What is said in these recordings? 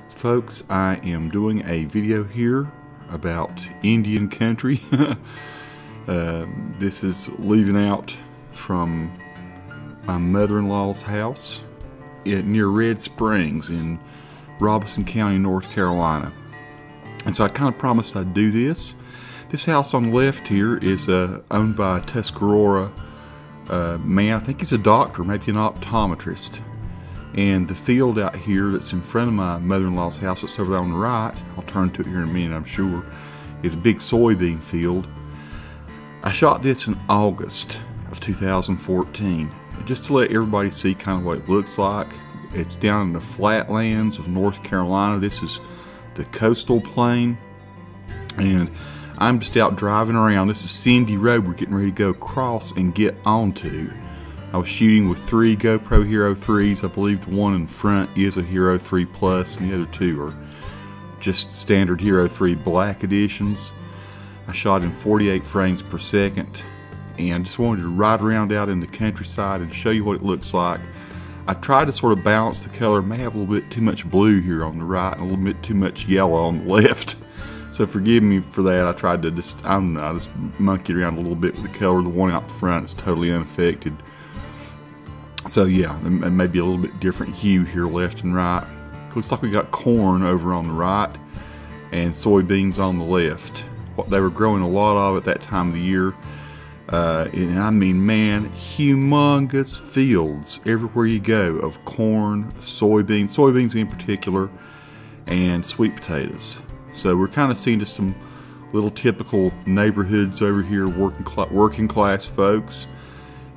Folks, I am doing a video here about Indian country. This is leaving out from my mother-in-law's house near Red Springs in Robeson County, North Carolina. And so I kind of promised I'd do this. This house on the left here is owned by a Tuscarora man. I think he's a doctor, maybe an optometrist. And the field out here that's in front of my mother-in-law's house that's over there on the right, I'll turn to it here in a minute, I'm sure, is a big soybean field. I shot this in August of 2014, just to let everybody see kind of what it looks like. It's down in the flatlands of North Carolina. This is the coastal plain, and I'm just out driving around. This is Cindy Road we're getting ready to go across and get onto. I was shooting with 3 GoPro Hero 3s. I believe the one in front is a Hero 3 Plus, and the other 2 are just standard Hero 3 Black editions. I shot in 48 frames per second, and just wanted to ride around out in the countryside and show you what it looks like. I tried to sort of balance the color. May have a little bit too much blue here on the right and a little bit too much yellow on the left. So forgive me for that. I tried to just monkeyed around a little bit with the color. The one out front is totally unaffected. So yeah, maybe a little bit different hue here left and right. Looks like we got corn over on the right and soybeans on the left. They were growing a lot of at that time of the year. And I mean, man, humongous fields everywhere you go of corn, soybeans in particular, and sweet potatoes. So we're kind of seeing just some little typical neighborhoods over here, working class folks.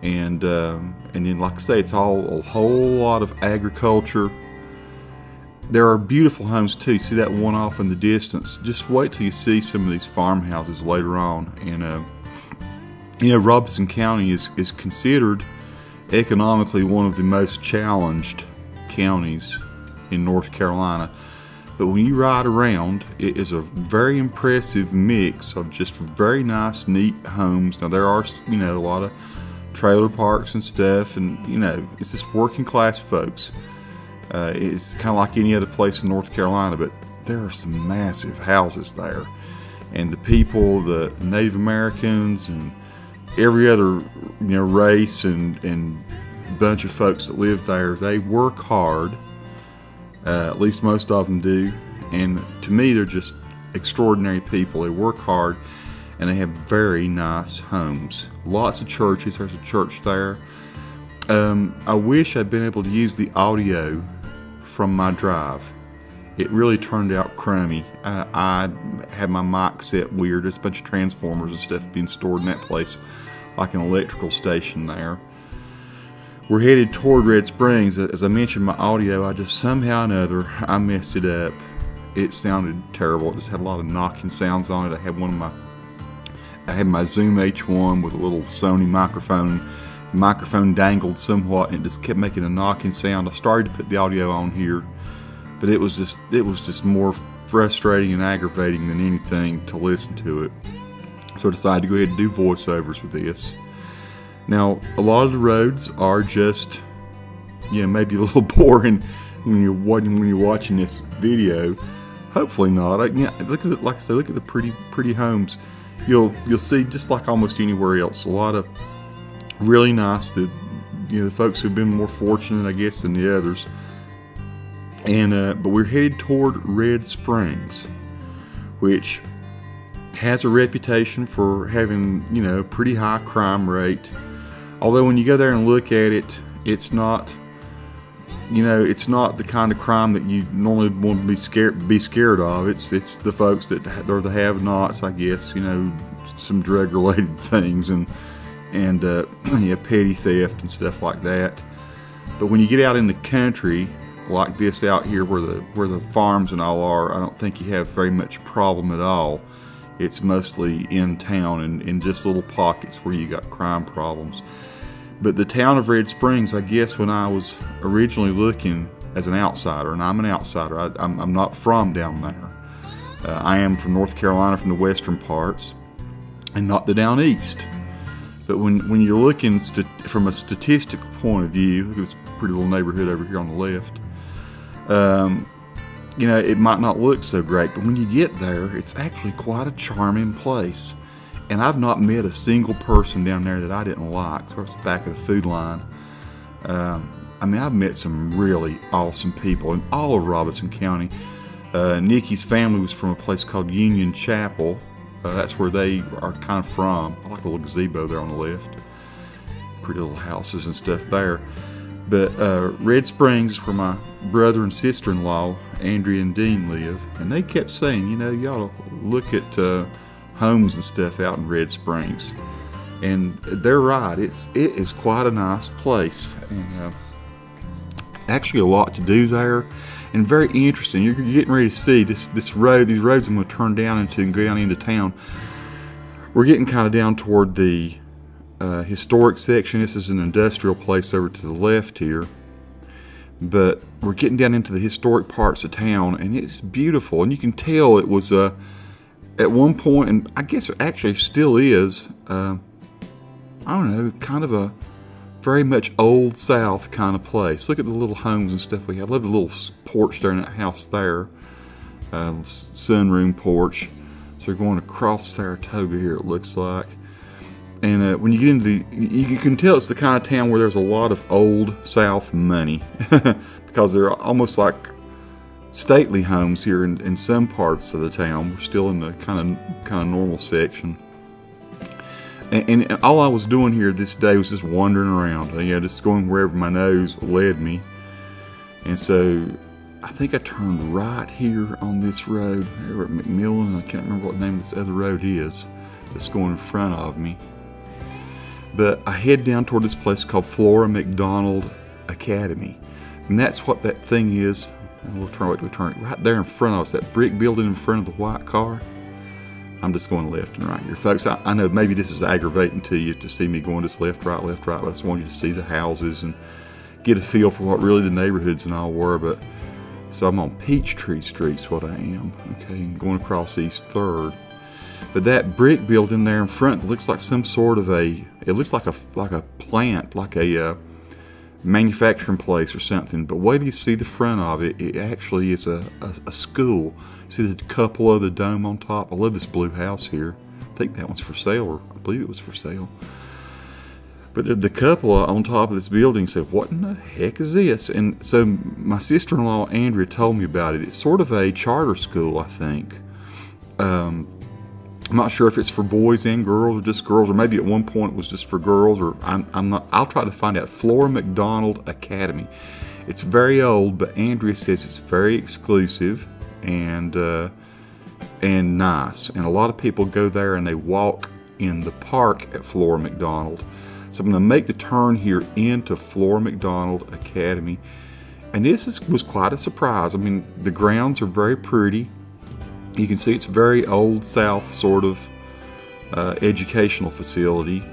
And then, like I say, it's all a whole lot of agriculture. There are beautiful homes too. See that one off in the distance? Just wait till you see some of these farmhouses later on. And you know, Robeson County is considered economically one of the most challenged counties in North Carolina. But when you ride around, it is a very impressive mix of just very nice, neat homes. Now there are, you know, a lot of trailer parks and stuff, and you know, it's just working class folks. It's kind of like any other place in North Carolina, but there are some massive houses there, and the people, the Native Americans and every other, you know, race and bunch of folks that live there, they work hard. At least most of them do, and to me they're just extraordinary people. They work hard and they have very nice homes. Lots of churches. There's a church there. I wish I'd been able to use the audio from my drive. It really turned out crummy. I had my mic set weird. There's a bunch of transformers and stuff being stored in that place, like an electrical station there. We're headed toward Red Springs. As I mentioned, my audio, I just somehow or another, I messed it up. It sounded terrible. It just had a lot of knocking sounds on it. I had my Zoom H1 with a little Sony microphone. The microphone dangled somewhat and it just kept making a knocking sound. I started to put the audio on here, but it was just more frustrating and aggravating than anything to listen to it. So I decided to go ahead and do voiceovers with this. Now, a lot of the roads are just, you know, maybe a little boring when you're watching this video. Hopefully not. Look at it, like I said, look at the pretty homes. You'll see, just like almost anywhere else, a lot of really nice, you know, the folks who've been more fortunate, I guess, than the others. And but we're headed toward Red Springs, which has a reputation for having, you know, a pretty high crime rate. Although when you go there and look at it, it's not, you know, it's not the kind of crime that you normally want to be scared of. It's the folks that are the have-nots, I guess. You know, some drug-related things and yeah, petty theft and stuff like that. But when you get out in the country like this out here, where the farms and all are, I don't think you have very much problem at all. It's mostly in town and in just little pockets where you got crime problems. But the town of Red Springs, I guess, when I was originally looking as an outsider, and I'm an outsider, I'm not from down there. I am from North Carolina, from the western parts, and not the down east. But when you're looking from a statistical point of view, look at this pretty little neighborhood over here on the left. you know, it might not look so great, but when you get there, it's actually quite a charming place. And I've not met a single person down there that I didn't like. Towards the back of the food line. I mean, I've met some really awesome people in all of Robeson County. Nikki's family was from a place called Union Chapel. That's where they are kind of from. I like the little gazebo there on the left. Pretty little houses and stuff there. But Red Springs is where my brother and sister-in-law, Andrea and Dean, live. And they kept saying, you know, you ought to look at homes and stuff out in Red Springs. And they're right. It is quite a nice place. And actually a lot to do there. And very interesting. You're getting ready to see this road. These roads I'm going to turn down into and go down into town. We're getting kind of down toward the historic section. This is an industrial place over to the left here. But we're getting down into the historic parts of town, and it's beautiful. And you can tell it was at one point, and I guess it actually still is, I don't know, kind of a very much old South kind of place. Look at the little homes and stuff we have. I love the little porch there in that house there. Sunroom porch. So we're going across Saratoga here, it looks like. And when you get into you can tell it's the kind of town where there's a lot of old South money. Because they're almost like stately homes here in some parts of the town. We're still in the kind of normal section. And all I was doing here this day was just wandering around, you know, just going wherever my nose led me. And so I think I turned right here on this road. We're at McMillan. I can't remember what the name of this other road is that's going in front of me. But I head down toward this place called Flora McDonald Academy. And that's what that thing is. And we'll turn it right there in front of us, that brick building in front of the white car. I'm just going left and right here. Folks, I know maybe this is aggravating to you to see me going just left, right, but I just want you to see the houses and get a feel for what really the neighborhoods and all were. But so I'm on Peachtree Street's what I am, okay, and going across East 3rd. But that brick building there in front looks like some sort of it looks like a plant, like a manufacturing place or something. But wait till you see the front of it, it actually is a school. See the cupola of the dome on top? I love this blue house here. I think that one's for sale, or I believe it was for sale. But the cupola on top of this building said, what in the heck is this? And so my sister-in-law, Andrea, told me about it. It's sort of a charter school, I think. I'm not sure if it's for boys and girls, or just girls, or maybe at one point it was just for girls, or I'm not. I'll try to find out. Flora McDonald Academy. It's very old, but Andrea says it's very exclusive and nice. And a lot of people go there and they walk in the park at Flora McDonald. So I'm going to make the turn here into Flora McDonald Academy. And this was quite a surprise. I mean, the grounds are very pretty. You can see it's very old South sort of educational facility.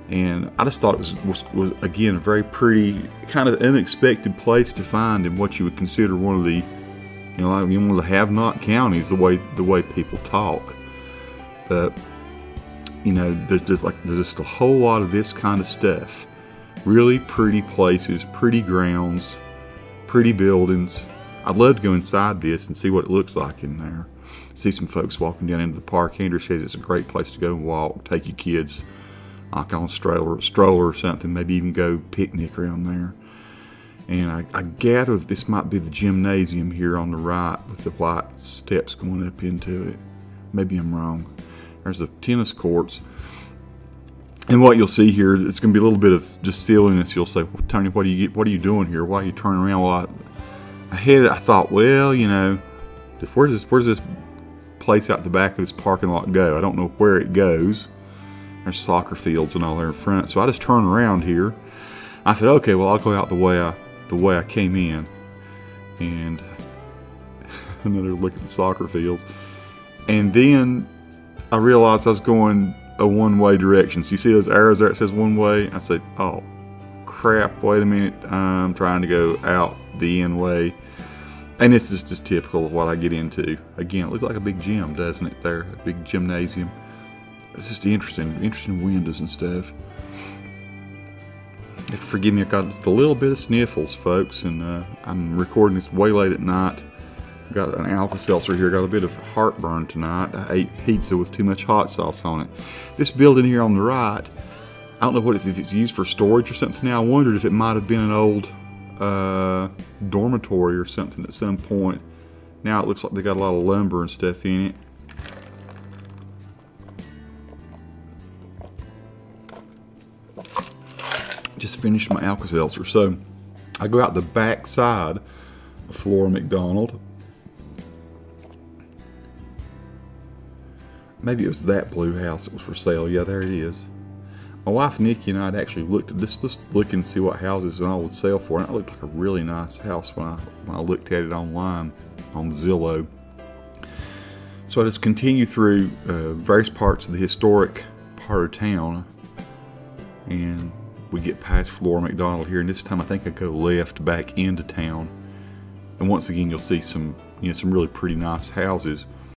And I just thought it was again, a very pretty, kind of unexpected place to find in what you would consider one of the, like one of the have-not counties, the way people talk. But there's just a whole lot of this kind of stuff. Really pretty places, pretty grounds, pretty buildings. I'd love to go inside this and see what it looks like in there. See some folks walking down into the park. Andrew says it's a great place to go and walk. Take your kids, like on a stroller or something. Maybe even go picnic around there. And I gather that this might be the gymnasium here on the right with the white steps going up into it. Maybe I'm wrong. There's the tennis courts. And what you'll see here, it's going to be a little bit of just silliness. You'll say, well, Tony, what are you doing here? Why are you turning around? Well, I thought, well, where's this place out the back of this parking lot go? I don't know where it goes. There's soccer fields and all there in front. So I just turned around here. I said, okay, well, I'll go out the way I came in. And another look at the soccer fields. And then I realized I was going a one-way direction. So you see those arrows there? It says one way. I said, oh, crap, wait a minute. I'm trying to go out the end way. And this is just typical of what I get into. Again, it looks like a big gym, doesn't it, there? A big gymnasium. It's just interesting windows and stuff. Forgive me, I got just a little bit of sniffles, folks, and I'm recording this way late at night. Got an Alka-Seltzer here. Got a bit of heartburn tonight. I ate pizza with too much hot sauce on it. This building here on the right, I don't know what if it's used for storage or something now. I wondered if it might have been an old dormitory or something at some point. Now it looks like they got a lot of lumber and stuff in it. Just finished my Alka-Seltzer. So I go out the back side of Flora McDonald. Maybe it was that blue house that was for sale. Yeah, there it is. My wife Nikki and I had actually looked at this, just looking to see what houses and all would sell for, and it looked like a really nice house when I looked at it online on Zillow. So I just continue through various parts of the historic part of town, and we get past Flora McDonald here, and this time I think I go left back into town, and once again you'll see some some really pretty nice houses.